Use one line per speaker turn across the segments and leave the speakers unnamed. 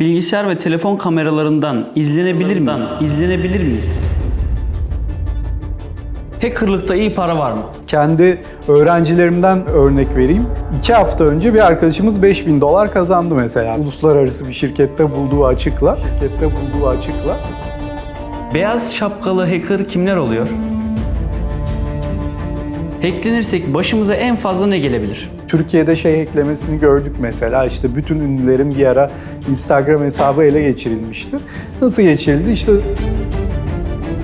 Bilgisayar ve telefon kameralarından izlenebilir miyiz? Hackerlıkta iyi para var mı?
Kendi öğrencilerimden örnek vereyim. 2 hafta önce bir arkadaşımız $5.000 kazandı mesela. Uluslararası bir şirkette bulduğu açıkla.
Beyaz şapkalı hacker kimler oluyor? Hacklenirsek başımıza en fazla ne gelebilir?
Türkiye'de hacklemesini gördük mesela. İşte bütün ünlülerin bir ara Instagram hesabı ele geçirilmişti. Nasıl geçirildi? İşte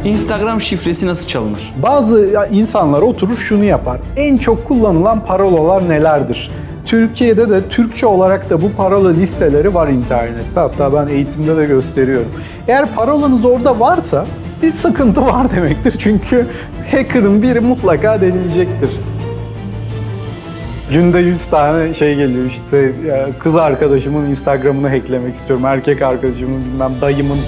Instagram şifresi nasıl çalınır?
bazı insanlar oturur şunu yapar. En çok kullanılan parolalar nelerdir? Türkiye'de de Türkçe olarak da bu parola listeleri var internette. Hatta ben eğitimde de gösteriyorum. Eğer parolanız orada varsa bir sıkıntı var demektir. Çünkü hacker'ın biri mutlaka deneyecektir. Günde 100 tane geliyor işte kız arkadaşımın Instagram'ını hacklemek istiyorum. Erkek arkadaşımın bilmem dayımın.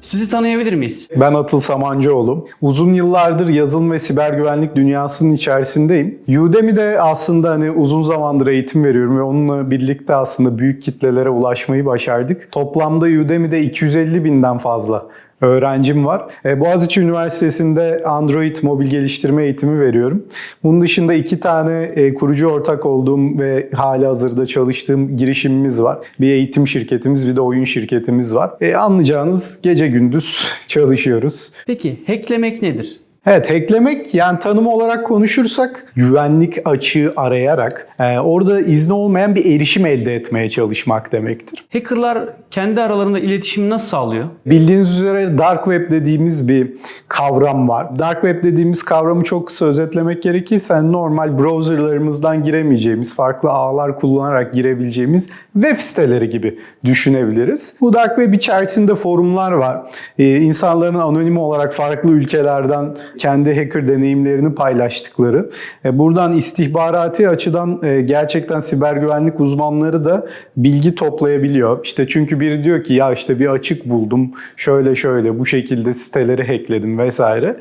Sizi tanıyabilir miyiz?
Ben Atıl Samancıoğlu. Uzun yıllardır yazılım ve siber güvenlik dünyasının içerisindeyim. Udemy'de aslında uzun zamandır eğitim veriyorum ve onunla birlikte aslında büyük kitlelere ulaşmayı başardık. Toplamda Udemy'de 250.000'den fazla öğrencim var. Boğaziçi Üniversitesi'nde Android mobil geliştirme eğitimi veriyorum. Bunun dışında 2 tane kurucu ortak olduğum ve halihazırda çalıştığım girişimimiz var. Bir eğitim şirketimiz, bir de oyun şirketimiz var. Anlayacağınız gece gündüz çalışıyoruz.
Peki hacklemek nedir?
Evet, hacklemek yani tanım olarak konuşursak güvenlik açığı arayarak orada izni olmayan bir erişim elde etmeye çalışmak demektir.
Hackerlar kendi aralarında iletişimi nasıl sağlıyor?
Bildiğiniz üzere Dark Web dediğimiz bir kavram var. Dark Web dediğimiz kavramı çok kısa özetlemek gerekirse normal browserlarımızdan giremeyeceğimiz, farklı ağlar kullanarak girebileceğimiz web siteleri gibi düşünebiliriz. Bu Dark Web içerisinde forumlar var. İnsanların anonim olarak farklı ülkelerden kendi hacker deneyimlerini paylaştıkları. Buradan istihbarati açıdan gerçekten siber güvenlik uzmanları da bilgi toplayabiliyor. İşte çünkü biri diyor ki ya işte bir açık buldum, şöyle bu şekilde siteleri hackledim vesaire.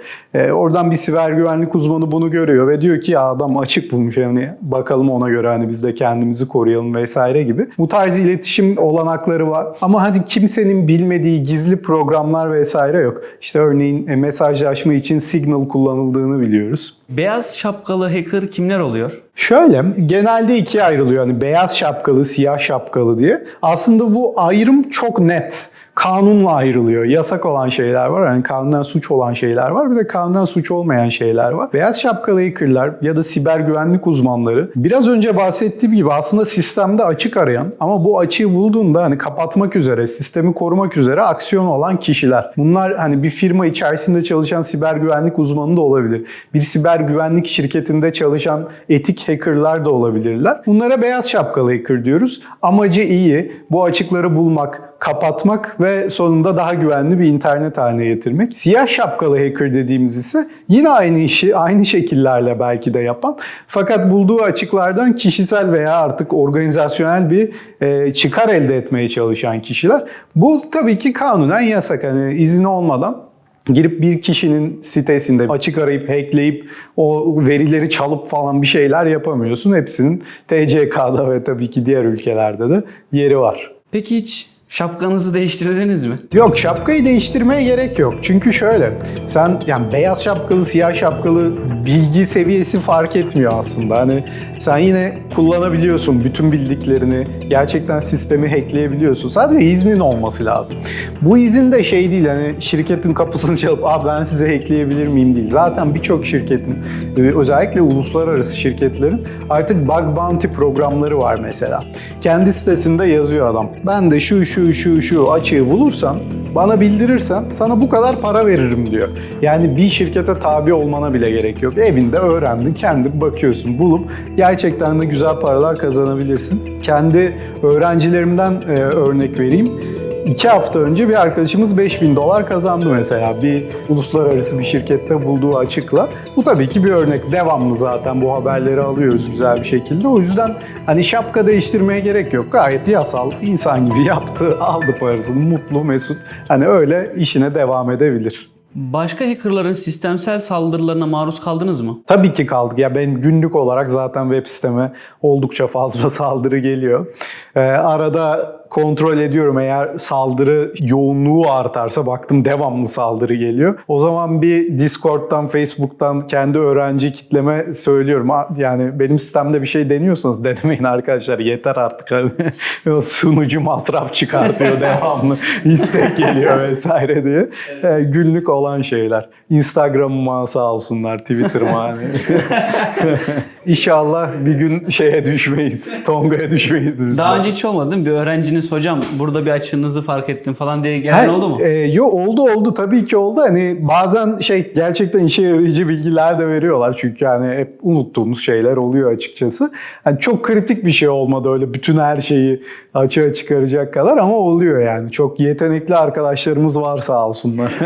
Oradan bir siber güvenlik uzmanı bunu görüyor ve diyor ki ya adam açık bulmuş bakalım ona göre biz de kendimizi koruyalım vesaire gibi. Bu tarz iletişim olanakları var. Ama hadi kimsenin bilmediği gizli programlar vesaire yok. İşte örneğin mesajlaşma için Signal kullanıldığını biliyoruz.
Beyaz şapkalı hacker kimler oluyor?
Şöyle, genelde ikiye ayrılıyor. Beyaz şapkalı, siyah şapkalı diye. Aslında bu ayrım çok net. Kanunla ayrılıyor. Yasak olan şeyler var. Kanunen suç olan şeyler var. Bir de kanunen suç olmayan şeyler var. Beyaz şapkalı hackerlar ya da siber güvenlik uzmanları biraz önce bahsettiğim gibi aslında sistemde açık arayan ama bu açığı bulduğunda kapatmak üzere, sistemi korumak üzere aksiyon olan kişiler. Bunlar bir firma içerisinde çalışan siber güvenlik uzmanı da olabilir. Bir siber güvenlik şirketinde çalışan etik hackerlar da olabilirler. Bunlara beyaz şapkalı hacker diyoruz. Amacı iyi. Bu açıkları bulmak, kapatmak ve sonunda daha güvenli bir internet haline getirmek. Siyah şapkalı hacker dediğimiz ise yine aynı işi aynı şekillerle belki de yapan fakat bulduğu açıklardan kişisel veya artık organizasyonel bir çıkar elde etmeye çalışan kişiler. Bu tabii ki kanunen yasak. İzni olmadan girip bir kişinin sitesinde açık arayıp hackleyip o verileri çalıp falan bir şeyler yapamıyorsun. Hepsinin TCK'da ve tabii ki diğer ülkelerde de yeri var.
Peki hiç şapkanızı değiştirdiniz mi?
Yok, şapkayı değiştirmeye gerek yok. Çünkü şöyle, sen beyaz şapkalı, siyah şapkalı bilgi seviyesi fark etmiyor aslında. Sen yine kullanabiliyorsun bütün bildiklerini. Gerçekten sistemi hackleyebiliyorsun. Sadece iznin olması lazım. Bu izin de değil şirketin kapısını çalıp ben size hackleyebilir miyim değil. Zaten birçok şirketin özellikle uluslararası şirketlerin artık bug bounty programları var mesela. Kendi sitesinde yazıyor adam. Ben de şu açığı bulursan, bana bildirirsen sana bu kadar para veririm diyor. Yani bir şirkete tabi olmana bile gerek yok. Evinde öğrendin, kendin bakıyorsun, bulup gerçekten de güzel paralar kazanabilirsin. Kendi öğrencilerimden örnek vereyim. 2 hafta önce bir arkadaşımız $5.000 kazandı mesela bir uluslararası bir şirkette bulduğu açıkla. Bu tabii ki bir örnek. Devamlı zaten bu haberleri alıyoruz güzel bir şekilde. O yüzden şapka değiştirmeye gerek yok. Gayet yasal, insan gibi yaptı, aldı parasını, mutlu, mesut. Öyle işine devam edebilir.
Başka hackerların sistemsel saldırılarına maruz kaldınız mı?
Tabii ki kaldık. Ya ben günlük olarak zaten web siteme oldukça fazla saldırı geliyor. Arada kontrol ediyorum, eğer saldırı yoğunluğu artarsa, baktım devamlı saldırı geliyor. O zaman bir Discord'dan, Facebook'tan kendi öğrenci kitleme söylüyorum. Yani benim sistemde bir şey deniyorsanız denemeyin arkadaşlar, yeter artık. Hani sunucu masraf çıkartıyor devamlı. İstek geliyor vesaire diye. Günlük olan şeyler. Instagram'ıma sağ olsunlar, Twitter'ıma hani. İnşallah bir gün şeye düşmeyiz. Tonga'ya düşmeyiz biz.
Daha önce hiç olmadı değil mi? Bir öğrenciniz hocam burada bir açığınızı fark ettim falan diye gelen oldu mu?
Yok, oldu tabii ki oldu. Hani bazen gerçekten işe yarayıcı bilgiler de veriyorlar. Çünkü hani hep unuttuğumuz şeyler oluyor açıkçası. Hani çok kritik bir şey olmadı öyle bütün her şeyi açığa çıkaracak kadar, ama oluyor yani. Çok yetenekli arkadaşlarımız var sağ olsunlar.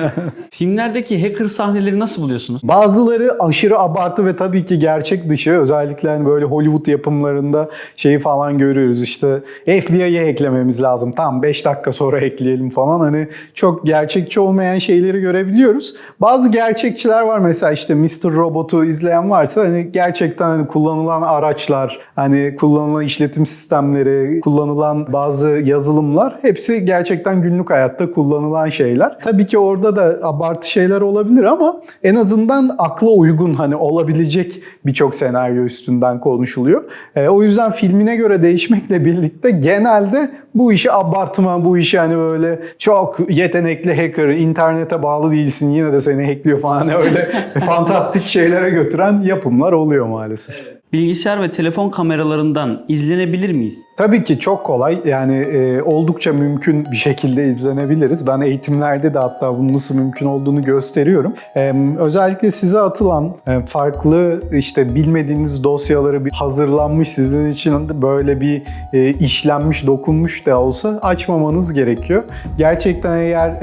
Filmlerdeki hacker sahneleri nasıl buluyorsunuz?
Bazıları aşırı abartı ve tabii ki gerçek dışı. Özellikle hani böyle Hollywood yapımlarında şeyi falan görüyoruz. İşte FBI'yi hacklememiz lazım. Tamam 5 dakika sonra hackleyelim falan. Hani çok gerçekçi olmayan şeyleri görebiliyoruz. Bazı gerçekçiler var, mesela işte Mr. Robot'u izleyen varsa hani gerçekten hani kullanılan araçlar, hani kullanılan işletim sistemleri, kullanılan bazı yazılımlar hepsi gerçekten günlük hayatta kullanılan şeyler. Tabii ki orada da abartı şeyler olabilir ama en azından akla uygun hani olabilecek birçok senaryo üstünden konuşuluyor. O yüzden filmine göre değişmekle birlikte genelde bu işi abartma, bu işi hani böyle çok yetenekli hacker, internete bağlı değilsin yine de seni hackliyor falan öyle fantastik şeylere götüren yapımlar oluyor maalesef.
Bilgisayar ve telefon kameralarından izlenebilir miyiz?
Tabii ki çok kolay. Yani oldukça mümkün bir şekilde izlenebiliriz. Ben eğitimlerde de hatta bunun nasıl mümkün olduğunu gösteriyorum. Özellikle size atılan farklı işte bilmediğiniz dosyaları bir hazırlanmış sizin için böyle bir işlenmiş, dokunmuş da olsa açmamanız gerekiyor. Gerçekten eğer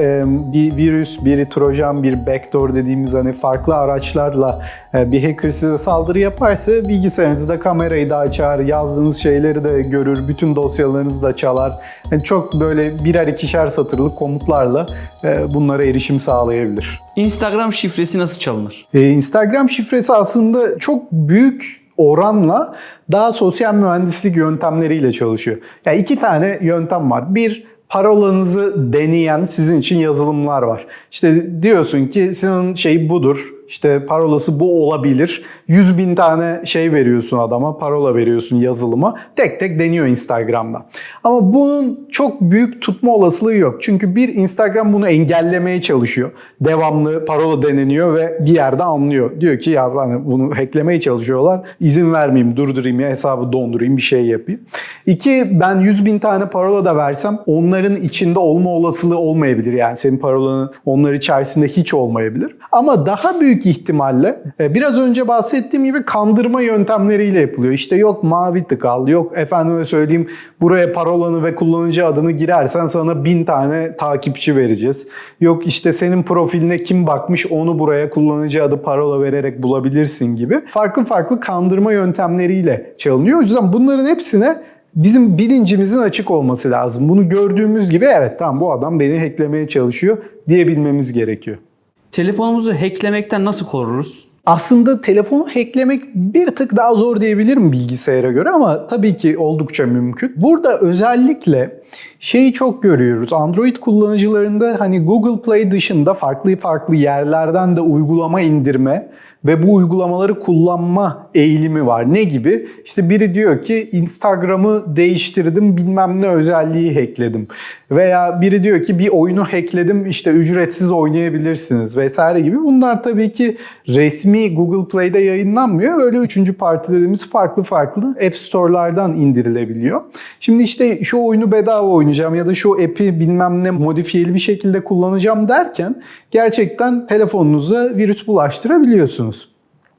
bir virüs, bir trojan, bir backdoor dediğimiz hani farklı araçlarla bir hacker size saldırı yaparsa bilgisayarınızda kamerayı da açar, yazdığınız şeyleri de görür, bütün dosyalarınızı da çalar. Yani çok böyle birer ikişer satırlık komutlarla bunlara erişim sağlayabilir.
Instagram şifresi nasıl çalınır?
Instagram şifresi aslında çok büyük oranla daha sosyal mühendislik yöntemleriyle çalışıyor. Yani iki tane yöntem var. Bir, parolanızı deneyen sizin için yazılımlar var. İşte diyorsun ki senin şey budur. İşte parolası bu olabilir. 100.000 tane şey veriyorsun adama, parola veriyorsun yazılıma. Tek tek deniyor Instagram'dan. Ama bunun çok büyük tutma olasılığı yok. Çünkü bir, Instagram bunu engellemeye çalışıyor. Devamlı parola deneniyor ve bir yerde anlıyor. Diyor ki ya hani bunu hacklemeye çalışıyorlar. İzin vermeyeyim, durdurayım ya hesabı dondurayım, bir şey yapayım. İki, ben 100.000 tane parola da versem onların içinde olma olasılığı olmayabilir. Yani senin parolanın onlar içerisinde hiç olmayabilir. Ama daha büyük ihtimalle biraz önce bahsettiğim gibi kandırma yöntemleriyle yapılıyor. İşte yok mavi tık al, yok efendime söyleyeyim buraya parolanı ve kullanıcı adını girersen sana 1000 tane takipçi vereceğiz. Yok işte senin profiline kim bakmış onu buraya kullanıcı adı parola vererek bulabilirsin gibi. Farklı farklı kandırma yöntemleriyle çalınıyor. O yüzden bunların hepsine bizim bilincimizin açık olması lazım. Bunu gördüğümüz gibi evet tamam bu adam beni hacklemeye çalışıyor diyebilmemiz gerekiyor.
Telefonumuzu hacklemekten nasıl koruruz?
Aslında telefonu hacklemek bir tık daha zor diyebilirim bilgisayara göre ama tabii ki oldukça mümkün. Burada özellikle şeyi çok görüyoruz. Android kullanıcılarında hani Google Play dışında farklı farklı yerlerden de uygulama indirme ve bu uygulamaları kullanma eğilimi var. Ne gibi? İşte biri diyor ki Instagram'ı değiştirdim, bilmem ne özelliği hackledim. Veya biri diyor ki bir oyunu hackledim, işte ücretsiz oynayabilirsiniz vesaire gibi. Bunlar tabii ki resmi Google Play'de yayınlanmıyor. Böyle üçüncü parti dediğimiz farklı farklı App Store'lardan indirilebiliyor. Şimdi işte şu oyunu bedava oynayacağım ya da şu app'i bilmem ne modifiyeli bir şekilde kullanacağım derken gerçekten telefonunuza virüs bulaştırabiliyorsunuz.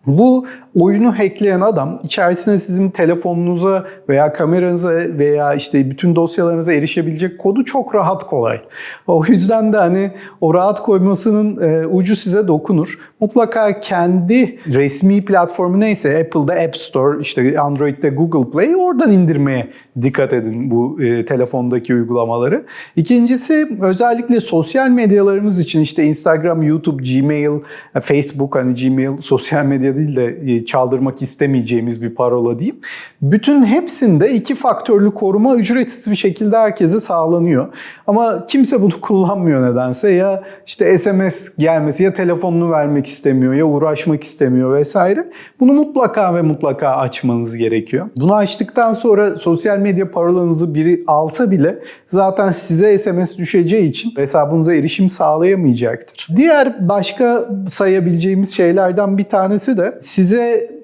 Bu oyunu hackleyen adam içerisine sizin telefonunuza veya kameranıza veya işte bütün dosyalarınıza erişebilecek kodu çok rahat kolay. O yüzden de hani o rahat koymasının ucu size dokunur. Mutlaka kendi resmi platformu neyse, Apple'da App Store, işte Android'de Google Play, oradan indirmeye dikkat edin bu telefondaki uygulamaları. İkincisi, özellikle sosyal medyalarımız için işte Instagram, YouTube, Gmail, Facebook, hani Gmail sosyal medya değil de çaldırmak istemeyeceğimiz bir parola diyeyim. Bütün hepsinde 2 faktörlü koruma ücretsiz bir şekilde herkese sağlanıyor. Ama kimse bunu kullanmıyor nedense. Ya işte SMS gelmesi, ya telefonunu vermek istemiyor, ya uğraşmak istemiyor vesaire. Bunu mutlaka ve mutlaka açmanız gerekiyor. Bunu açtıktan sonra sosyal medya parolanızı biri alsa bile zaten size SMS düşeceği için hesabınıza erişim sağlayamayacaktır. Diğer başka sayabileceğimiz şeylerden bir tanesi de size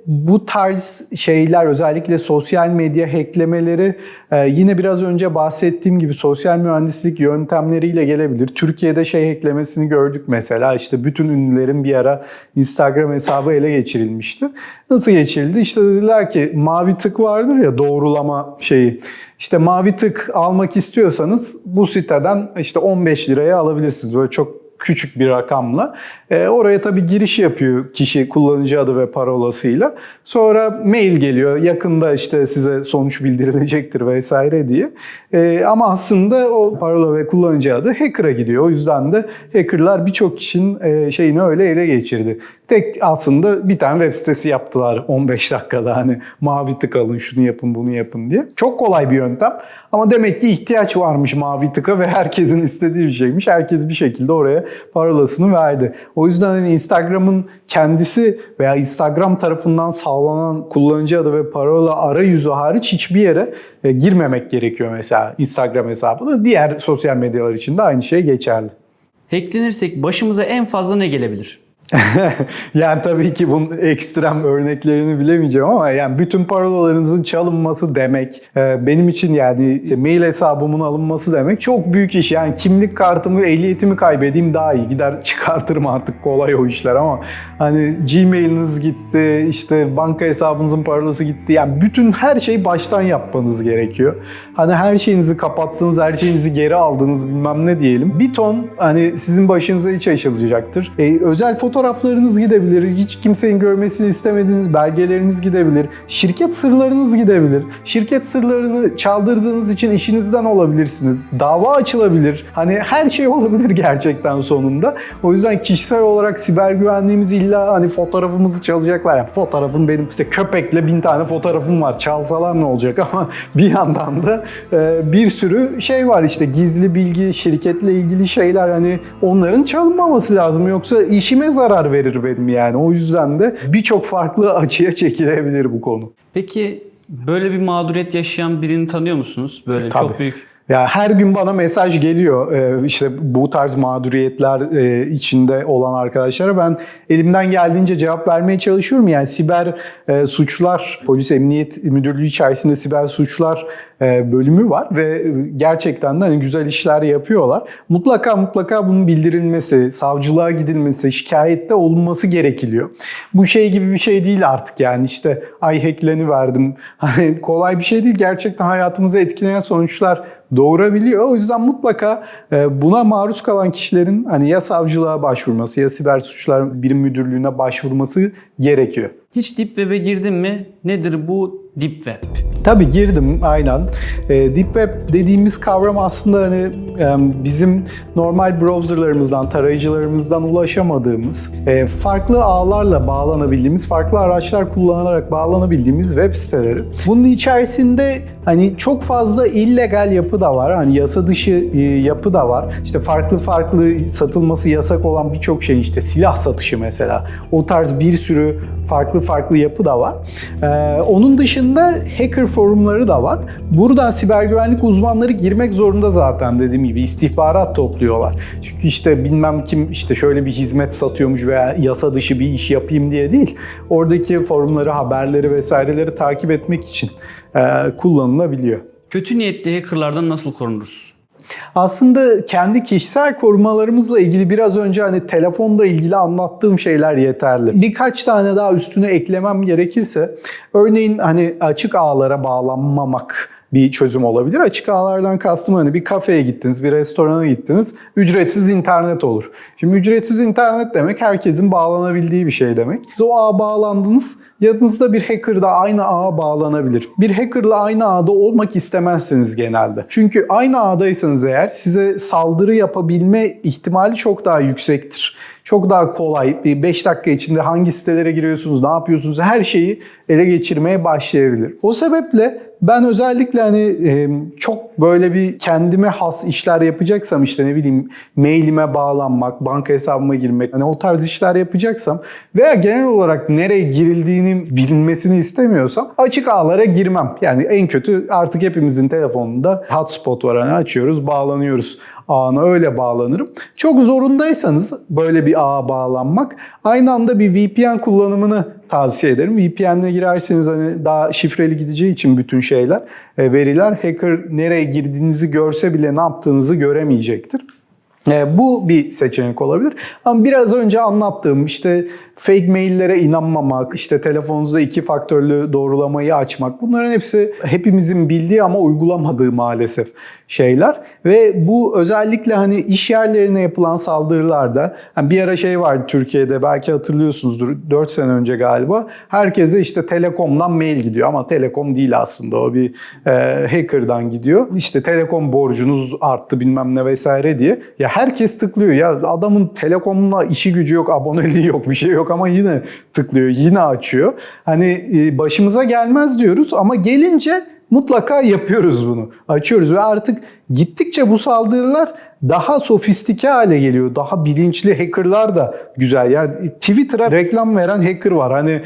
bu tarz şeyler, özellikle sosyal medya hacklemeleri yine biraz önce bahsettiğim gibi sosyal mühendislik yöntemleriyle gelebilir. Türkiye'de hacklemesini gördük mesela. İşte bütün ünlülerin bir ara Instagram hesabı ele geçirilmişti. Nasıl geçirildi? İşte dediler ki mavi tık vardır ya, doğrulama şeyi. İşte mavi tık almak istiyorsanız bu siteden işte 15 liraya alabilirsiniz. Böyle çok küçük bir rakamla. Oraya tabii giriş yapıyor kişi kullanıcı adı ve parolasıyla. Sonra mail geliyor. Yakında işte size sonuç bildirilecektir vesaire diye. Ama aslında o parola ve kullanıcı adı hacker'a gidiyor. O yüzden de hacker'lar birçok kişinin şeyini öyle ele geçirdi. Tek aslında bir tane web sitesi yaptılar 15 dakikada, hani mavi tık alın, şunu yapın, bunu yapın diye. Çok kolay bir yöntem ama demek ki ihtiyaç varmış mavi tıka ve herkesin istediği bir şeymiş. Herkes bir şekilde oraya parolasını verdi. O yüzden hani Instagram'ın kendisi veya Instagram tarafından sağlanan kullanıcı adı ve parola arayüzü hariç hiçbir yere girmemek gerekiyor mesela Instagram hesabında. Diğer sosyal medyalar için de aynı şey geçerli.
Hacklenirsek başımıza en fazla ne gelebilir?
Yani tabii ki bunun ekstrem örneklerini bilemeyeceğim ama yani bütün parolalarınızın çalınması demek, benim için yani mail hesabımın alınması demek çok büyük iş. Yani kimlik kartımı, ehliyetimi kaybedeyim daha iyi. Gider çıkartırım artık, kolay o işler ama hani Gmail'iniz gitti, işte banka hesabınızın parolası gitti. Yani bütün her şeyi baştan yapmanız gerekiyor. Hani her şeyinizi kapattınız, her şeyinizi geri aldınız bilmem ne diyelim. Bir ton hani sizin başınıza hiç açılacaktır. Özel fotoğraflarınız gidebilir, hiç kimsenin görmesini istemediğiniz belgeleriniz gidebilir, şirket sırlarınız gidebilir. Şirket sırlarını çaldırdığınız için işinizden olabilirsiniz. Dava açılabilir. Hani her şey olabilir gerçekten sonunda. O yüzden kişisel olarak siber güvenliğimiz illa hani fotoğrafımızı çalacaklar. Yani fotoğrafım benim işte köpekle 1000 tane fotoğrafım var. Çalsalar ne olacak ama bir yandan da bir sürü şey var işte gizli bilgi, şirketle ilgili şeyler, hani onların çalınmaması lazım. Yoksa işime zarar verir benim yani. O yüzden de birçok farklı açıya çekilebilir bu konu.
Peki böyle bir mağduriyet yaşayan birini tanıyor musunuz? Böyle
Tabii.
çok büyük.
Ya her gün bana mesaj geliyor işte bu tarz mağduriyetler içinde olan arkadaşlara. Ben elimden geldiğince cevap vermeye çalışıyorum. Yani siber suçlar, polis emniyet müdürlüğü içerisinde siber suçlar bölümü var ve gerçekten de hani güzel işler yapıyorlar. Mutlaka bunun bildirilmesi, savcılığa gidilmesi, şikayette olunması gerekiliyor. Bu şey gibi bir şey değil artık yani işte ay hackleniverdim. Hani kolay bir şey değil. Gerçekten hayatımızı etkileyen sonuçlar doğurabiliyor. O yüzden mutlaka buna maruz kalan kişilerin hani ya savcılığa başvurması ya siber suçlar birim müdürlüğüne başvurması gerekiyor.
Hiç Deep Web'e girdin mi? Nedir bu Deep Web?
Tabii girdim aynen. Deep Web dediğimiz kavram aslında hani bizim normal browserlarımızdan, tarayıcılarımızdan ulaşamadığımız, farklı ağlarla bağlanabildiğimiz, farklı araçlar kullanarak bağlanabildiğimiz web siteleri. Bunun içerisinde hani çok fazla illegal yapı da var. Hani yasa dışı yapı da var. İşte farklı satılması yasak olan birçok şey, işte silah satışı mesela. O tarz bir sürü farklı yapı da var. Onun dışında hacker forumları da var. Buradan siber güvenlik uzmanları girmek zorunda zaten, dediğim gibi istihbarat topluyorlar. Çünkü işte bilmem kim işte şöyle bir hizmet satıyormuş veya yasa dışı bir iş yapayım diye değil. Oradaki forumları, haberleri vesaireleri takip etmek için kullanılabiliyor.
Kötü niyetli hackerlardan nasıl korunuruz?
Aslında kendi kişisel korumalarımızla ilgili biraz önce hani telefonla ilgili anlattığım şeyler yeterli. Birkaç tane daha üstüne eklemem gerekirse, örneğin hani açık ağlara bağlanmamak bir çözüm olabilir. Açık ağlardan kastım hani bir kafeye gittiniz, bir restorana gittiniz, ücretsiz internet olur. Şimdi ücretsiz internet demek herkesin bağlanabildiği bir şey demek. Siz o ağa bağlandınız, yanınızda bir hacker da aynı ağa bağlanabilir. Bir hackerla aynı ağda olmak istemezsiniz genelde. Çünkü aynı ağdaysanız eğer size saldırı yapabilme ihtimali çok daha yüksektir. Çok daha kolay, 5 dakika içinde hangi sitelere giriyorsunuz, ne yapıyorsunuz, her şeyi ele geçirmeye başlayabilir. O sebeple ben özellikle hani çok böyle bir kendime has işler yapacaksam, işte ne bileyim mailime bağlanmak, banka hesabıma girmek, hani o tarz işler yapacaksam veya genel olarak nereye girildiğini bilinmesini istemiyorsam açık ağlara girmem. Yani en kötü artık hepimizin telefonunda hotspot var, hani açıyoruz, bağlanıyoruz ağına, öyle bağlanırım. Çok zorundaysanız böyle bir ağa bağlanmak, aynı anda bir VPN kullanımını tavsiye ederim. VPN'le girerseniz hani daha şifreli gideceği için bütün şeyler, veriler, hacker nereye girdiğinizi görse bile ne yaptığınızı göremeyecektir. Bu bir seçenek olabilir. Ama biraz önce anlattığım işte fake maillere inanmamak, işte telefonunuzda 2 faktörlü doğrulamayı açmak, bunların hepsi hepimizin bildiği ama uygulamadığı maalesef şeyler. Ve bu özellikle hani iş yerlerine yapılan saldırılarda, hani bir ara şey vardı Türkiye'de, belki hatırlıyorsunuzdur, 4 sene önce galiba, herkese işte Telekom'dan mail gidiyor ama Telekom değil aslında, o bir hacker'dan gidiyor. İşte Telekom borcunuz arttı bilmem ne vesaire diye. Ya herkes tıklıyor ya, adamın Telekom'la işi gücü yok, aboneliği yok, bir şey yok ama yine tıklıyor, yine açıyor. Hani başımıza gelmez diyoruz ama gelince mutlaka yapıyoruz bunu. Açıyoruz ve artık gittikçe bu saldırılar daha sofistike hale geliyor. Daha bilinçli hackerlar da güzel. Yani Twitter'a reklam veren hacker var. Hani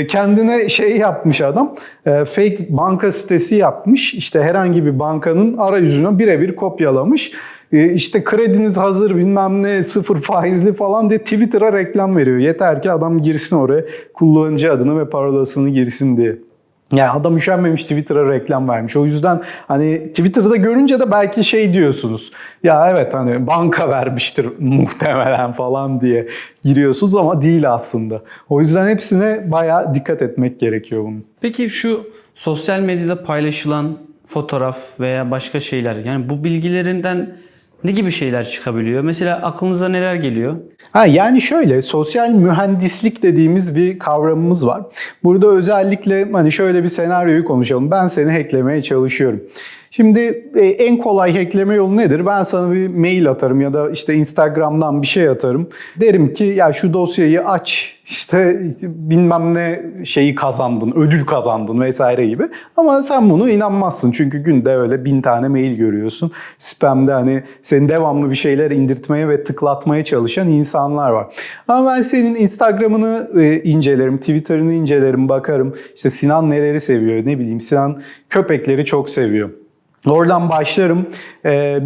kendine şey yapmış adam, fake banka sitesi yapmış. İşte herhangi bir bankanın arayüzünü birebir kopyalamış. İşte krediniz hazır bilmem ne, 0 faizli falan diye Twitter'a reklam veriyor. Yeter ki adam girsin oraya, kullanıcı adını ve parolasını girsin diye. Yani adam üşenmemiş, Twitter'a reklam vermiş. O yüzden hani Twitter'da görünce de belki şey diyorsunuz. Ya evet hani banka vermiştir muhtemelen falan diye giriyorsunuz ama değil aslında. O yüzden hepsine bayağı dikkat etmek gerekiyor bunun.
Peki şu sosyal medyada paylaşılan fotoğraf veya başka şeyler, yani bu bilgilerinden ne gibi şeyler çıkabiliyor? Mesela aklınıza neler geliyor?
Yani şöyle, sosyal mühendislik dediğimiz bir kavramımız var. Burada özellikle hani şöyle bir senaryoyu konuşalım. Ben seni hacklemeye çalışıyorum. Şimdi en kolay hackleme yolu nedir? Ben sana bir mail atarım ya da işte Instagram'dan bir şey atarım. Derim ki ya şu dosyayı aç, işte bilmem ne şeyi kazandın, ödül kazandın vesaire gibi. Ama sen bunu inanmazsın çünkü günde öyle 1000 tane mail görüyorsun. Spam'de hani seni devamlı bir şeyler indirtmeye ve tıklatmaya çalışan insanlar var. Ama ben senin Instagram'ını incelerim, Twitter'ını incelerim, bakarım. İşte Sinan neleri seviyor, ne bileyim, Sinan köpekleri çok seviyor. Oradan başlarım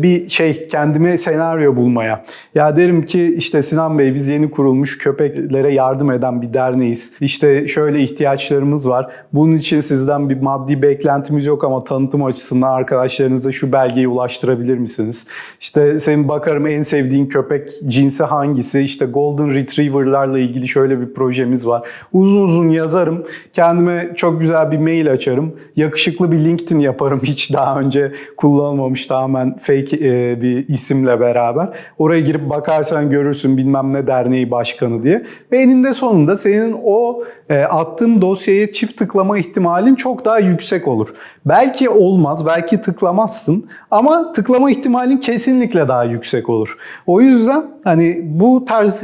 bir kendime senaryo bulmaya. Ya derim ki işte Sinan Bey, biz yeni kurulmuş köpeklere yardım eden bir derneğiz. İşte şöyle ihtiyaçlarımız var. Bunun için sizden bir maddi beklentimiz yok ama tanıtım açısından arkadaşlarınıza şu belgeyi ulaştırabilir misiniz? İşte senin bakarım en sevdiğin köpek cinsi hangisi? İşte Golden Retriever'larla ilgili şöyle bir projemiz var. Uzun uzun yazarım. Kendime çok güzel bir mail açarım. Yakışıklı bir LinkedIn yaparım, hiç daha önce kullanılmamış, tamamen fake bir isimle beraber. Oraya girip bakarsan görürsün bilmem ne derneği başkanı diye. Ve eninde sonunda senin o attığım dosyaya çift tıklama ihtimalin çok daha yüksek olur. Belki olmaz, belki tıklamazsın ama tıklama ihtimalin kesinlikle daha yüksek olur. O yüzden hani bu tarz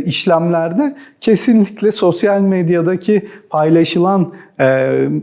işlemlerde kesinlikle sosyal medyadaki paylaşılan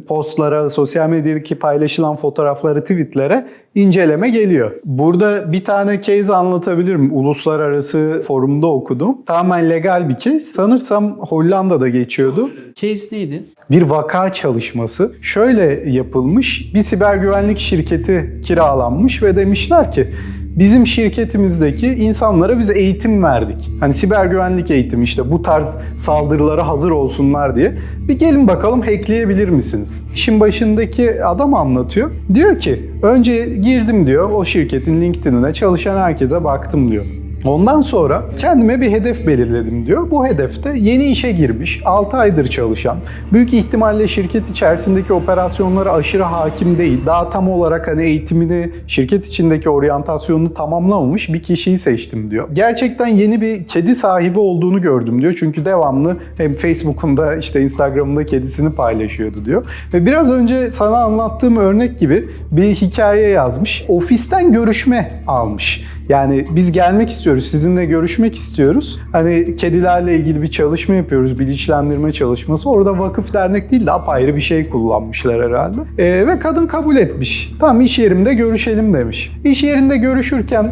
postlara, sosyal medyadaki paylaşılan fotoğrafları, tweetlere inceleme geliyor. Burada bir tane case anlatabilirim. Uluslararası forumda okudum. Tamamen legal bir case. Sanırsam Hollanda'da geçiyordu.
Case neydi?
Bir vaka çalışması. Şöyle yapılmış. Bir siber güvenlik şirketi kiralanmış ve demişler ki bizim şirketimizdeki insanlara biz eğitim verdik. Hani siber güvenlik eğitimi, işte bu tarz saldırılara hazır olsunlar diye. Bir gelin bakalım hackleyebilir misiniz? İşin başındaki adam anlatıyor. Diyor ki önce girdim diyor o şirketin LinkedIn'ine, çalışan herkese baktım diyor. Ondan sonra kendime bir hedef belirledim diyor. Bu hedefte yeni işe girmiş, 6 aydır çalışan, büyük ihtimalle şirket içerisindeki operasyonlara aşırı hakim değil, daha tam olarak hani eğitimini, şirket içindeki oryantasyonunu tamamlamamış bir kişiyi seçtim diyor. Gerçekten yeni bir kedi sahibi olduğunu gördüm diyor. Çünkü devamlı hem Facebook'unda işte Instagram'ında kedisini paylaşıyordu diyor. Ve biraz önce sana anlattığım örnek gibi bir hikaye yazmış. Ofisten görüşme almış. Yani biz gelmek istiyoruz, sizinle görüşmek istiyoruz. Hani kedilerle ilgili bir çalışma yapıyoruz, bilinçlendirme çalışması. Orada vakıf dernek değil de apayrı bir şey kullanmışlar herhalde. Ve kadın kabul etmiş. Tamam, iş yerimde görüşelim demiş. İş yerinde görüşürken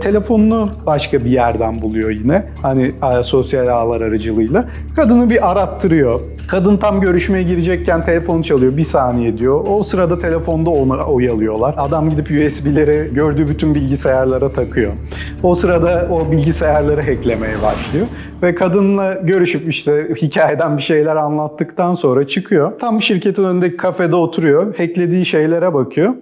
telefonunu başka bir yerden buluyor yine. Hani sosyal ağlar aracılığıyla. Kadını bir arattırıyor. Kadın tam görüşmeye girecekken telefon çalıyor. Bir saniye diyor. O sırada telefonda onu oyalıyorlar. Adam gidip USB'leri gördüğü bütün bilgisayarlara takıyor. O sırada o bilgisayarları hacklemeye başlıyor. Ve kadınla görüşüp işte hikayeden bir şeyler anlattıktan sonra çıkıyor. Tam şirketin önündeki kafede oturuyor. Hacklediği şeylere bakıyor.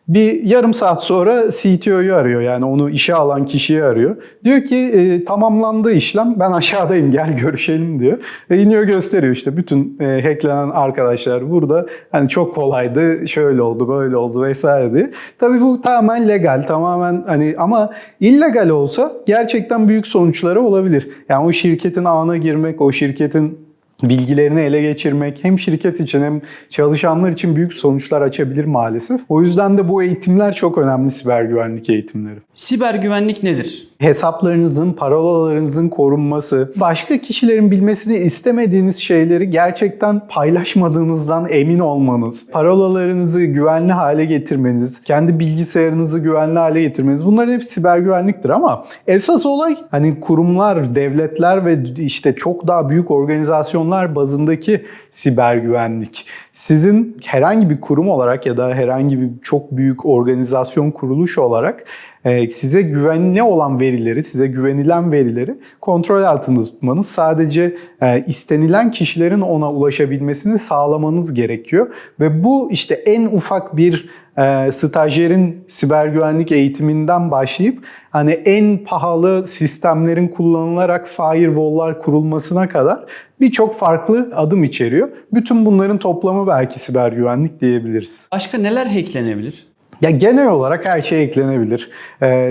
Bir yarım saat sonra CTO'yu arıyor, yani onu işe alan kişiyi arıyor. Diyor ki tamamlandı işlem, ben aşağıdayım, gel görüşelim diyor. Ve iniyor, gösteriyor işte bütün hacklenen arkadaşlar burada. Hani çok kolaydı, şöyle oldu, böyle oldu vesaire diye. Tabii bu tamamen legal, tamamen hani, ama illegal olsa gerçekten büyük sonuçları olabilir. Yani o şirketin ağına girmek, o şirketin bilgilerini ele geçirmek hem şirket için hem çalışanlar için büyük sonuçlar açabilir maalesef. O yüzden de bu eğitimler çok önemli, siber güvenlik eğitimleri.
Siber güvenlik nedir?
Hesaplarınızın, parolalarınızın korunması, başka kişilerin bilmesini istemediğiniz şeyleri gerçekten paylaşmadığınızdan emin olmanız, parolalarınızı güvenli hale getirmeniz, kendi bilgisayarınızı güvenli hale getirmeniz, bunların hepsi siber güvenliktir. Ama esas olay hani kurumlar, devletler ve işte çok daha büyük organizasyonlar bazındaki siber güvenlik. Sizin herhangi bir kurum olarak ya da herhangi bir çok büyük organizasyon, kuruluş olarak size güvenli olan verileri, size güvenilen verileri kontrol altında tutmanız, sadece istenilen kişilerin ona ulaşabilmesini sağlamanız gerekiyor. Ve bu işte en ufak bir stajyerin siber güvenlik eğitiminden başlayıp hani en pahalı sistemlerin kullanılarak firewall'lar kurulmasına kadar birçok farklı adım içeriyor. Bütün bunların toplamı belki siber güvenlik diyebiliriz.
Başka neler hacklenebilir?
Ya genel olarak her şey eklenebilir.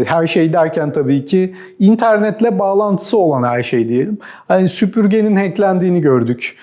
Her şey derken tabii ki internetle bağlantısı olan her şey diyelim. Hani süpürgenin hacklendiğini gördük.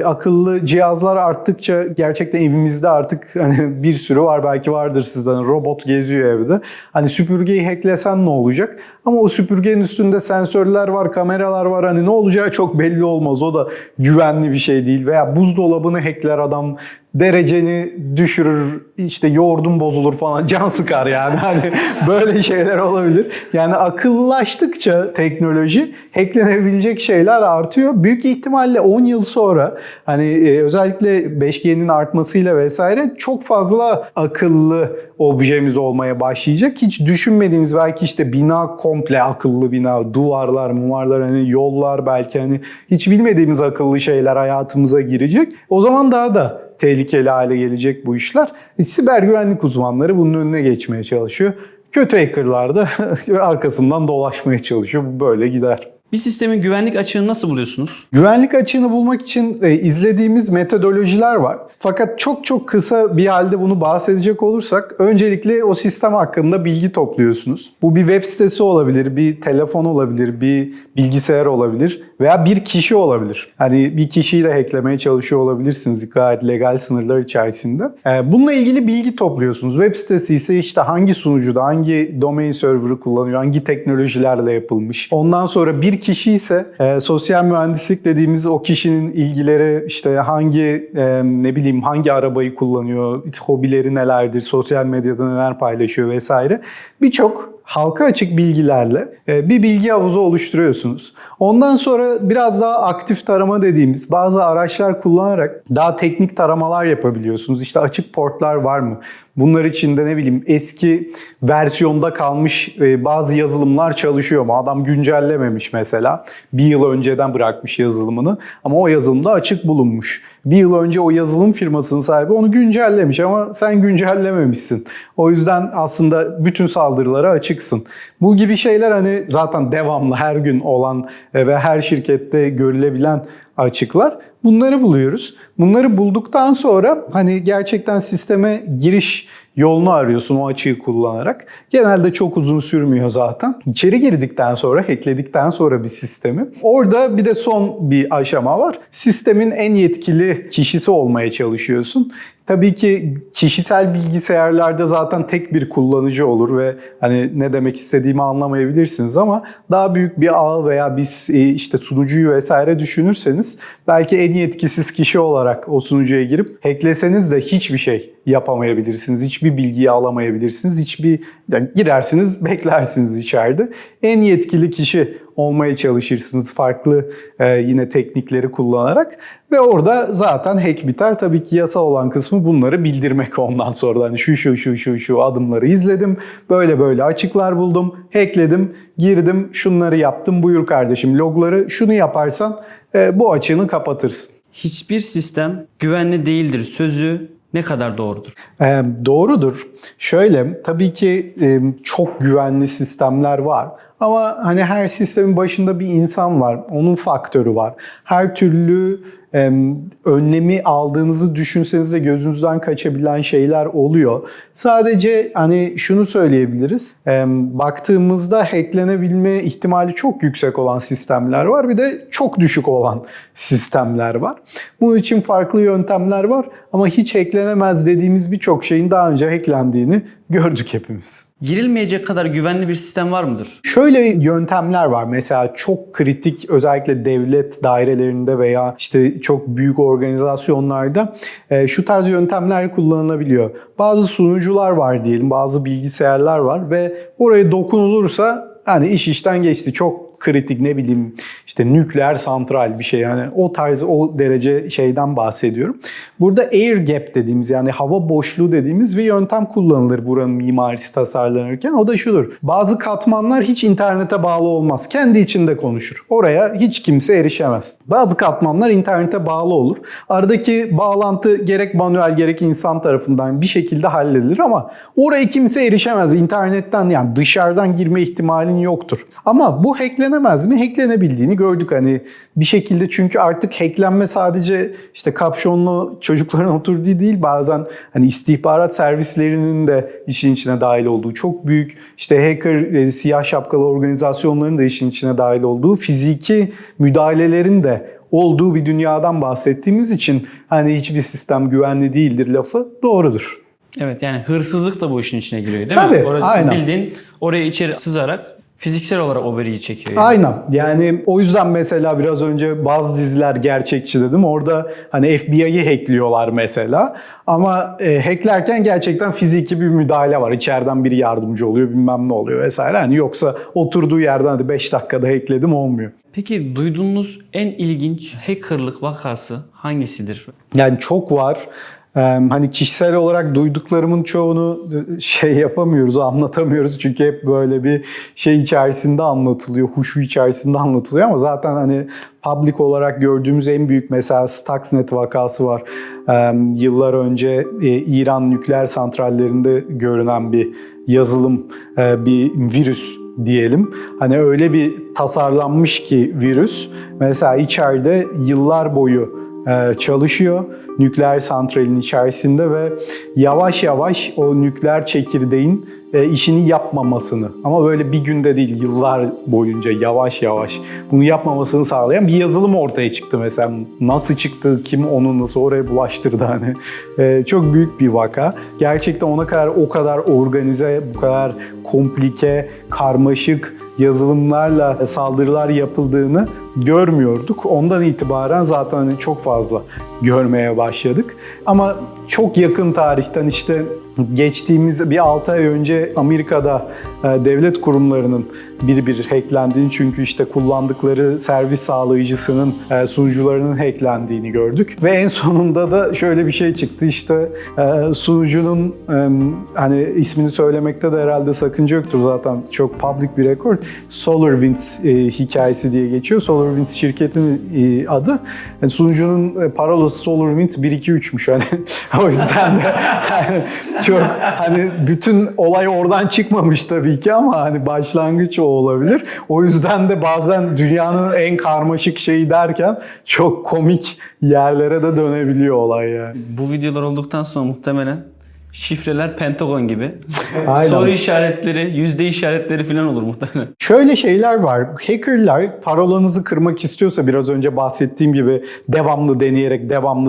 Akıllı cihazlar arttıkça gerçekten evimizde artık hani bir sürü var, belki vardır sizden. Robot geziyor evde. Hani süpürgeyi hacklesen ne olacak? Ama o süpürgenin üstünde sensörler var, kameralar var. Hani ne olacağı çok belli olmaz. O da güvenli bir şey değil. Veya buzdolabını hackler adam, dereceni düşürür, işte yoğurdun bozulur falan, can sıkar yani. Hani böyle şeyler olabilir. Yani akıllaştıkça teknoloji, hacklenebilecek şeyler artıyor. Büyük ihtimalle 10 yıl sonra hani özellikle 5G'nin artmasıyla vesaire çok fazla akıllı objemiz olmaya başlayacak. Hiç düşünmediğimiz, belki işte bina komple akıllı bina, duvarlar, mumarlar, hani yollar, belki hani hiç bilmediğimiz akıllı şeyler hayatımıza girecek. O zaman daha da tehlikeli hale gelecek bu işler. Siber güvenlik uzmanları bunun önüne geçmeye çalışıyor. Kötü hackerlar da arkasından dolaşmaya çalışıyor. Bu böyle gider.
Bir sistemin güvenlik açığını nasıl buluyorsunuz?
Güvenlik açığını bulmak için izlediğimiz metodolojiler var. Fakat çok çok kısa bir halde bunu bahsedecek olursak, öncelikle o sistem hakkında bilgi topluyorsunuz. Bu bir web sitesi olabilir, bir telefon olabilir, bir bilgisayar olabilir veya bir kişi olabilir. Hani bir kişiyi de hacklemeye çalışıyor olabilirsiniz gayet legal sınırlar içerisinde. Bununla ilgili bilgi topluyorsunuz. Web sitesi ise işte hangi sunucuda, hangi domain server'ı kullanıyor, hangi teknolojilerle yapılmış. Ondan sonra bir kişi ise sosyal mühendislik dediğimiz o kişinin ilgileri, işte hangi hangi arabayı kullanıyor, hobileri nelerdir, sosyal medyada neler paylaşıyor vesaire. Birçok halka açık bilgilerle bir bilgi havuzu oluşturuyorsunuz. Ondan sonra biraz daha aktif tarama dediğimiz bazı araçlar kullanarak daha teknik taramalar yapabiliyorsunuz. İşte açık portlar var mı? Bunlar içinde ne bileyim eski versiyonda kalmış bazı yazılımlar çalışıyor mu? Adam güncellememiş mesela. Bir yıl önceden bırakmış yazılımını ama o yazılımda açık bulunmuş. Bir yıl önce o yazılım firmasının sahibi onu güncellemiş ama sen güncellememişsin. O yüzden aslında bütün saldırılara açıksın. Bu gibi şeyler hani zaten devamlı her gün olan ve her şirkette görülebilen açıklar. Bunları buluyoruz. Bunları bulduktan sonra hani gerçekten sisteme giriş yolunu arıyorsun o açığı kullanarak. Genelde çok uzun sürmüyor zaten. İçeri girdikten sonra, hackledikten sonra bir sistemi. Orada bir de son bir aşama var. Sistemin en yetkili kişisi olmaya çalışıyorsun. Tabii ki kişisel bilgisayarlarda zaten tek bir kullanıcı olur ve hani ne demek istediğimi anlamayabilirsiniz ama daha büyük bir ağ veya bir işte sunucuyu vesaire düşünürseniz belki en yetkisiz kişi olarak o sunucuya girip hackleseniz de hiçbir şey yapamayabilirsiniz. Hiçbir bilgiyi alamayabilirsiniz. Yani girersiniz, beklersiniz içeride. En yetkili kişi olmaya çalışırsınız farklı yine teknikleri kullanarak ve orada zaten hack biter. Tabii ki yasal olan kısmı bunları bildirmek ondan sonra. Hani şu adımları izledim, böyle açıklar buldum, hackledim, girdim, şunları yaptım, buyur kardeşim logları, şunu yaparsan bu açığını kapatırsın.
Hiçbir sistem güvenli değildir sözü ne kadar doğrudur?
Doğrudur. Şöyle, tabii ki çok güvenli sistemler var. Ama hani her sistemin başında bir insan var. Onun faktörü var. Her türlü önlemi aldığınızı düşünseniz de gözünüzden kaçabilen şeyler oluyor. Sadece hani şunu söyleyebiliriz. Baktığımızda hacklenebilme ihtimali çok yüksek olan sistemler var. Bir de çok düşük olan sistemler var. Bunun için farklı yöntemler var. Ama hiç hacklenemez dediğimiz birçok şeyin daha önce hacklendiğini gördük hepimiz.
Girilmeyecek kadar güvenli bir sistem var mıdır?
Şöyle yöntemler var. Mesela çok kritik özellikle devlet dairelerinde veya işte çok büyük organizasyonlarda şu tarz yöntemler kullanılabiliyor. Bazı sunucular var diyelim, bazı bilgisayarlar var ve oraya dokunulursa hani iş işten geçti. Çok kritik ne bileyim işte nükleer santral bir şey yani o tarz o derece şeyden bahsediyorum. Burada air gap dediğimiz yani hava boşluğu dediğimiz bir yöntem kullanılır buranın mimarisi tasarlanırken. O da şudur. Bazı katmanlar hiç internete bağlı olmaz. Kendi içinde konuşur. Oraya hiç kimse erişemez. Bazı katmanlar internete bağlı olur. Aradaki bağlantı gerek manuel gerek insan tarafından bir şekilde halledilir ama oraya kimse erişemez. İnternetten yani dışarıdan girme ihtimalin yoktur. Ama bu hacklenemez mi? Hacklenebildiğini gördük hani bir şekilde çünkü artık hacklenme sadece işte kapşonlu çocukların oturduğu değil bazen hani istihbarat servislerinin de işin içine dahil olduğu çok büyük işte hacker siyah şapkalı organizasyonların da işin içine dahil olduğu fiziki müdahalelerin de olduğu bir dünyadan bahsettiğimiz için hani hiçbir sistem güvenli değildir lafı doğrudur.
Evet yani hırsızlık da bu işin içine giriyor değil
Tabii,
mi?
aynen.
Bildiğin oraya içeri sızarak fiziksel olarak o veriyi çekiyor. Yani.
Aynen. Yani o yüzden mesela biraz önce bazı diziler gerçekçi dedim. Orada hani FBI'yi hackliyorlar mesela. Ama hacklerken gerçekten fiziki bir müdahale var. İçeriden biri yardımcı oluyor bilmem ne oluyor vesaire. Hani yoksa oturduğu yerden hadi 5 dakikada hackledim olmuyor.
Peki duyduğunuz en ilginç hackerlık vakası hangisidir?
Yani çok var. Hani kişisel olarak duyduklarımın çoğunu şey yapamıyoruz, anlatamıyoruz. Çünkü hep böyle bir şey içerisinde anlatılıyor, huşu içerisinde anlatılıyor ama zaten hani public olarak gördüğümüz en büyük mesela Stuxnet vakası var. Yıllar önce İran nükleer santrallerinde görünen bir yazılım, bir virüs diyelim. Hani öyle bir tasarlanmış ki virüs mesela içeride yıllar boyu çalışıyor nükleer santralin içerisinde ve yavaş yavaş o nükleer çekirdeğin işini yapmamasını ama böyle bir günde değil yıllar boyunca yavaş yavaş bunu yapmamasını sağlayan bir yazılım ortaya çıktı mesela. Nasıl çıktı, kim onu nasıl oraya bulaştırdı hani çok büyük bir vaka. Gerçekten ona kadar o kadar organize, bu kadar komplike, karmaşık yazılımlarla saldırılar yapıldığını görmüyorduk. Ondan itibaren zaten hani çok fazla görmeye başladık. Ama çok yakın tarihten işte geçtiğimiz bir 6 ay önce Amerika'da devlet kurumlarının bir hacklendiğini, çünkü işte kullandıkları servis sağlayıcısının sunucularının hacklendiğini gördük. Ve en sonunda da şöyle bir şey çıktı, işte sunucunun hani ismini söylemekte de herhalde sakınca yoktur, zaten çok public bir record. SolarWinds hikayesi diye geçiyor. SolarWinds şirketinin adı. Yani sunucunun parolası SolarWinds 123'müş hani. O yüzden de yani çok hani bütün olay oradan çıkmamış tabii ki, ama hani başlangıç o olabilir. O yüzden de bazen dünyanın en karmaşık şeyi derken çok komik yerlere de dönebiliyor olay yani.
Bu videolar olduktan sonra muhtemelen şifreler Pentagon gibi.
Aynen.
Soru işaretleri, yüzde işaretleri falan olur muhtemelen.
Şöyle şeyler var. Hackerlar parolanızı kırmak istiyorsa, biraz önce bahsettiğim gibi devamlı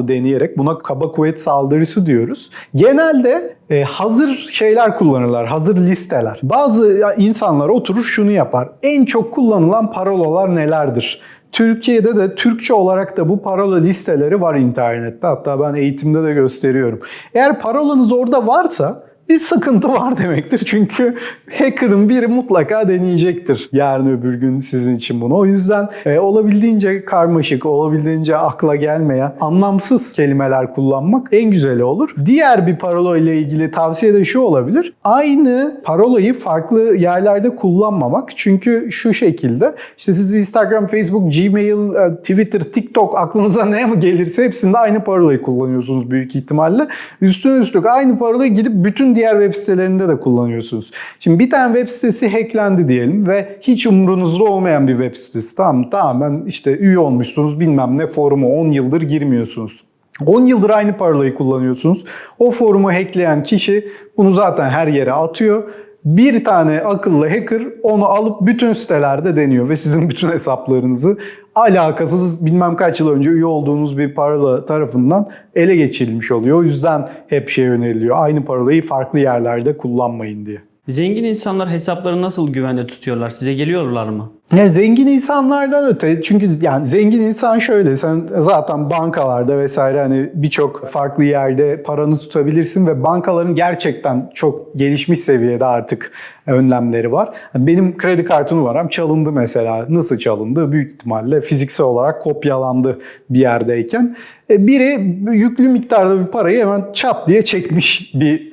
deneyerek buna kaba kuvvet saldırısı diyoruz. Genelde hazır şeyler kullanırlar, hazır listeler. Bazı insanlar oturur şunu yapar. En çok kullanılan parolalar nelerdir? Türkiye'de de Türkçe olarak da bu parola listeleri var internette. Hatta ben eğitimde de gösteriyorum. Eğer parolanız orada varsa bir sıkıntı var demektir. Çünkü hacker'ın biri mutlaka deneyecektir yarın öbür gün sizin için bunu. O yüzden olabildiğince karmaşık, olabildiğince akla gelmeyen, anlamsız kelimeler kullanmak en güzeli olur. Diğer bir parola ile ilgili tavsiye de şu olabilir. Aynı parolayı farklı yerlerde kullanmamak. Çünkü şu şekilde, işte siz Instagram, Facebook, Gmail, Twitter, TikTok, aklınıza ne gelirse hepsinde aynı parolayı kullanıyorsunuz büyük ihtimalle. Üstüne üstlük aynı parolayı gidip bütün diğer web sitelerinde de kullanıyorsunuz. Şimdi bir tane web sitesi hacklendi diyelim ve hiç umrunuzda olmayan bir web sitesi. Tamamen işte üye olmuşsunuz, bilmem ne forumu 10 yıldır girmiyorsunuz. 10 yıldır aynı parolayı kullanıyorsunuz. O forumu hackleyen kişi bunu zaten her yere atıyor. Bir tane akıllı hacker onu alıp bütün sitelerde deniyor ve sizin bütün hesaplarınızı alakasız bilmem kaç yıl önce üye olduğunuz bir parola tarafından ele geçirilmiş oluyor. O yüzden hep şey öneriliyor. Aynı parolayı farklı yerlerde kullanmayın diye.
Zengin insanlar hesapları nasıl güvende tutuyorlar? Size geliyorlar mı?
Ya zengin insanlardan öte, çünkü yani zengin insan şöyle, sen zaten bankalarda vesaire hani birçok farklı yerde paranı tutabilirsin ve bankaların gerçekten çok gelişmiş seviyede artık önlemleri var. Benim kredi kartım numaram çalındı mesela. Nasıl çalındı? Büyük ihtimalle fiziksel olarak kopyalandı bir yerdeyken. Biri yüklü miktarda bir parayı hemen çat diye çekmiş bir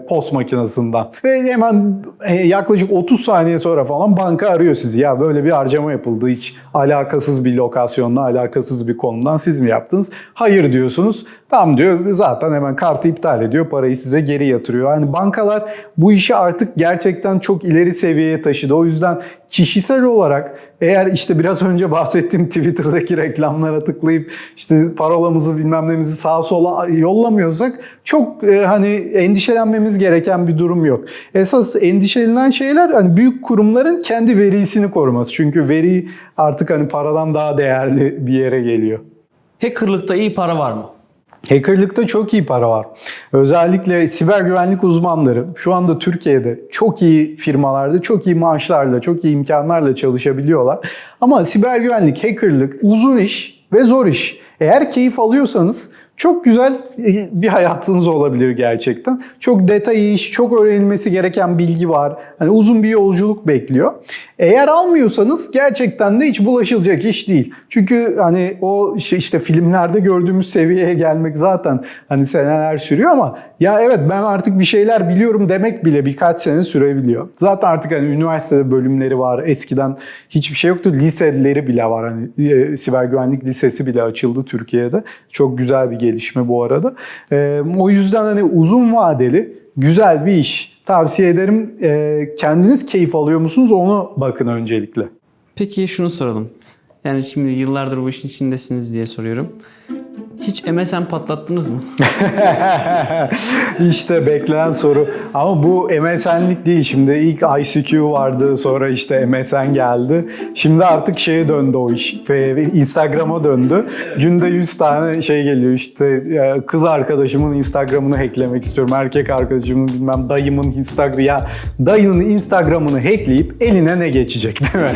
post makinesinden. Ve hemen yaklaşık 30 saniye sonra falan banka arıyor sizi. Ya böyle bir harcama yapıldı. Hiç alakasız bir lokasyonla, alakasız bir konudan siz mi yaptınız? Hayır diyorsunuz. Tamam diyor, zaten hemen kartı iptal ediyor, parayı size geri yatırıyor. Yani bankalar bu işi artık gerçekten çok ileri seviyeye taşıdı. O yüzden kişisel olarak eğer işte biraz önce bahsettiğim Twitter'daki reklamlara tıklayıp işte parolamızı bilmem nemizi sağa sola yollamıyorsak çok hani endişelenmemiz gereken bir durum yok. Esas endişelenen şeyler hani büyük kurumların kendi verisini koruması. Çünkü veri artık hani paradan daha değerli bir yere geliyor.
Hackerlıkta iyi para var mı?
Hackerlıkta çok iyi para var. Özellikle siber güvenlik uzmanları şu anda Türkiye'de çok iyi firmalarda, çok iyi maaşlarla, çok iyi imkanlarla çalışabiliyorlar. Ama siber güvenlik, hackerlık uzun iş ve zor iş. Eğer keyif alıyorsanız çok güzel bir hayatınız olabilir gerçekten. Çok detay iş, çok öğrenilmesi gereken bilgi var. Hani uzun bir yolculuk bekliyor. Eğer almıyorsanız gerçekten de hiç bulaşılacak iş değil. Çünkü hani o işte filmlerde gördüğümüz seviyeye gelmek zaten hani seneler sürüyor, ama ya evet ben artık bir şeyler biliyorum demek bile birkaç sene sürebiliyor. Zaten artık hani üniversitede bölümleri var. Eskiden hiçbir şey yoktu. Liseleri bile var. Hani siber güvenlik lisesi bile açıldı Türkiye'de. Çok güzel bir gelişme bu arada. O yüzden hani uzun vadeli güzel bir iş. Tavsiye ederim. Kendiniz keyif alıyor musunuz? Onu bakın öncelikle.
Peki şunu soralım. Yani şimdi yıllardır bu işin içindesiniz diye soruyorum. Hiç MSN patlattınız mı?
İşte beklenen soru. Ama bu MSN'lik değil. Şimdi ilk ICQ vardı, sonra işte MSN geldi. Şimdi artık şeye döndü o iş. Instagram'a döndü. Günde 100 tane şey geliyor işte, kız arkadaşımın Instagram'ını hacklemek istiyorum. Erkek arkadaşımın, bilmem dayımın Instagram, ya dayının Instagram'ını hackleyip eline ne geçecek değil mi?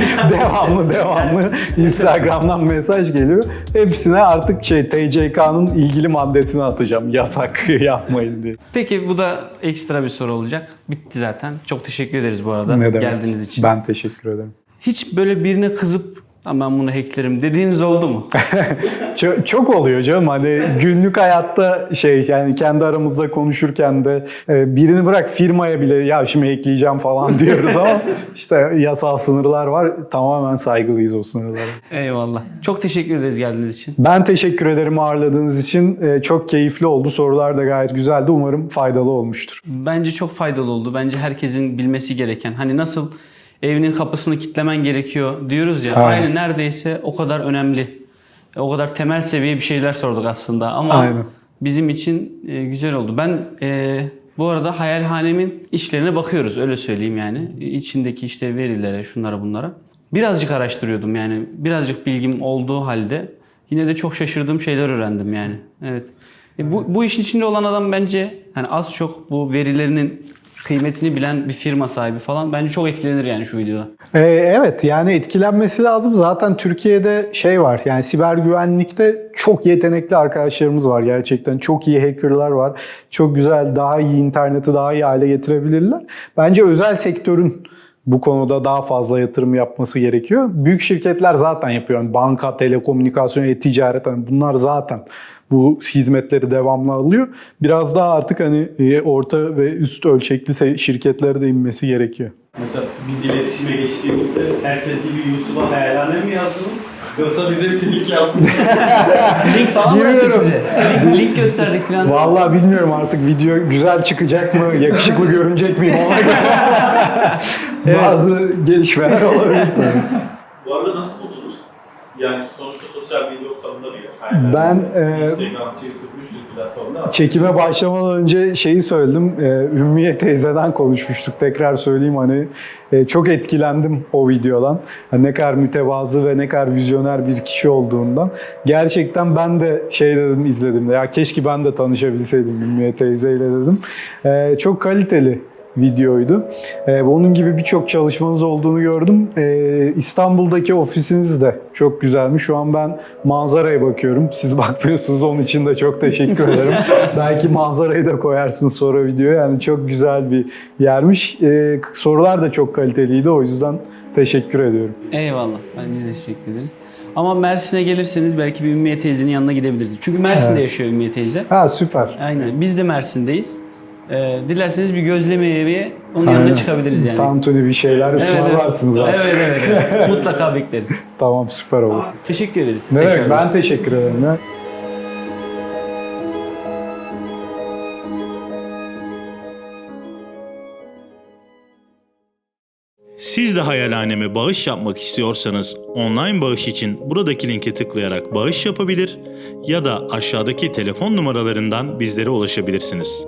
devamlı Instagram'dan mesaj geliyor. Hepsine artık TCK'nın ilgili maddesini atacağım. Yasak yapmayın diye.
Peki bu da ekstra bir soru olacak. Bitti zaten. Çok teşekkür ederiz bu arada
Ne demek?
geldiğiniz için.
Ben teşekkür ederim.
Hiç böyle birine kızıp ben bunu hacklerim dediğiniz oldu mu?
Çok oluyor canım, hani günlük hayatta yani kendi aramızda konuşurken de birini bırak, firmaya bile ya şimdi hackleyeceğim falan diyoruz ama işte yasal sınırlar var, tamamen saygılıyız o sınırlara.
Eyvallah. Çok teşekkür ederiz geldiğiniz için.
Ben teşekkür ederim ağırladığınız için. Çok keyifli oldu, sorular da gayet güzeldi, umarım faydalı olmuştur.
Bence çok faydalı oldu. Bence herkesin bilmesi gereken. Hani nasıl evinin kapısını kitlemen gerekiyor diyoruz ya.
Aynen.
Aynı neredeyse o kadar önemli. O kadar temel seviye bir şeyler sorduk aslında. Ama
Aynen.
bizim için güzel oldu. Ben bu arada hayalhanemin işlerine bakıyoruz. Öyle söyleyeyim yani. İçindeki işte verilere, şunlara bunlara. Birazcık araştırıyordum yani. Birazcık bilgim olduğu halde yine de çok şaşırdığım şeyler öğrendim yani. Evet. Bu işin içinde olan adam bence hani az çok bu verilerinin kıymetini bilen bir firma sahibi falan bence çok etkilenir yani şu videoda.
Evet, yani etkilenmesi lazım. Zaten Türkiye'de var, yani siber güvenlikte çok yetenekli arkadaşlarımız var gerçekten. Çok iyi hackerlar var. Çok güzel, daha iyi interneti daha iyi hale getirebilirler. Bence özel sektörün bu konuda daha fazla yatırım yapması gerekiyor. Büyük şirketler zaten yapıyor. Yani banka, telekomünikasyon, e-ticaret, bunlar zaten bu hizmetleri devamlı alıyor. Biraz daha artık orta ve üst ölçekli şirketlere de inmesi gerekiyor.
Mesela biz iletişime geçtiğimizde herkes gibi YouTube'a hayalhane mi yazdınız? Yoksa bize bir link yazdınız?
Link falan bıraktık
Bilmiyorum.
size. Link gösterdik falan.
Vallahi bilmiyorum artık, video güzel çıkacak mı, yakışıklı görünecek miyim ona göre. Bazı gelişmeler olabilir tabii.
Bu arada nasıl buldunuz? Yani sonuçta sosyal medya ortamında bir yer.
Ben
Instagram, Twitter, bir sürü platformda var.
çekime başlamadan önce söyledim. Ümmiye teyzeden konuşmuştuk. Tekrar söyleyeyim, çok etkilendim o videodan. Ne kadar mütevazı ve ne kadar vizyoner bir kişi olduğundan. Gerçekten ben de dedim izlediğimde, ya keşke ben de tanışabilseydim Ümmiye teyzeyle dedim. Çok kaliteli videoydu. Onun gibi birçok çalışmanız olduğunu gördüm. İstanbul'daki ofisiniz de çok güzelmiş. Şu an ben manzaraya bakıyorum. Siz bakmıyorsunuz. Onun için de çok teşekkür ederim. Belki manzarayı da koyarsın sonra videoya. Yani çok güzel bir yermiş. Sorular da çok kaliteliydi. O yüzden teşekkür ediyorum.
Eyvallah. Biz de teşekkür ederiz. Ama Mersin'e gelirseniz belki bir Ümmiye teyzenin yanına gidebiliriz. Çünkü Mersin'de yaşıyor Ümmiye teyze.
Ha, süper.
Aynen. Biz de Mersin'deyiz. Dilerseniz bir gözleme evi onun yanına çıkabiliriz yani.
Tantuni bir şeyler ısmarlarsınız artık.
Evet. Mutlaka bekleriz.
Tamam, süper olur.
Teşekkür ederiz.
Ne demek,
Tekrardan.
ben teşekkür ederim ya.
Siz de Hayalhanem'e bağış yapmak istiyorsanız online bağış için buradaki linke tıklayarak bağış yapabilir ya da aşağıdaki telefon numaralarından bizlere ulaşabilirsiniz.